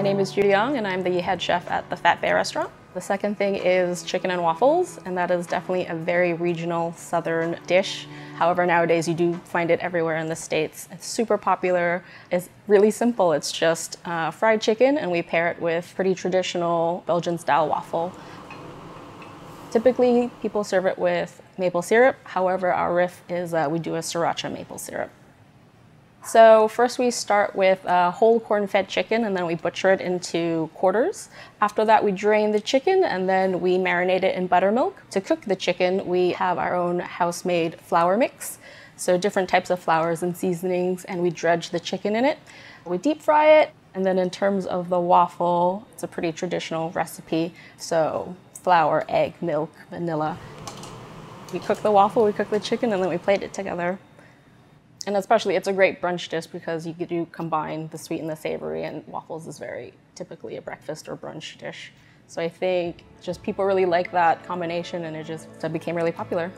My name is Judy and I'm the head chef at the Fat Bear restaurant. The second thing is chicken and waffles, and that is definitely a very regional southern dish. However, nowadays you do find it everywhere in the States. It's super popular. It's really simple. It's just fried chicken, and we pair it with pretty traditional Belgian style waffle. Typically, people serve it with maple syrup. However, our riff is we do a Sriracha maple syrup. So first we start with whole corn-fed chicken, and then we butcher it into quarters. After that, we drain the chicken, and then we marinate it in buttermilk. To cook the chicken, we have our own house-made flour mix. So different types of flours and seasonings, and we dredge the chicken in it. We deep fry it, and then in terms of the waffle, it's a pretty traditional recipe. So flour, egg, milk, vanilla. We cook the waffle, we cook the chicken, and then we plate it together. And especially, it's a great brunch dish because you do combine the sweet and the savory, and waffles is very typically a breakfast or brunch dish. So I think just people really like that combination, and it became really popular.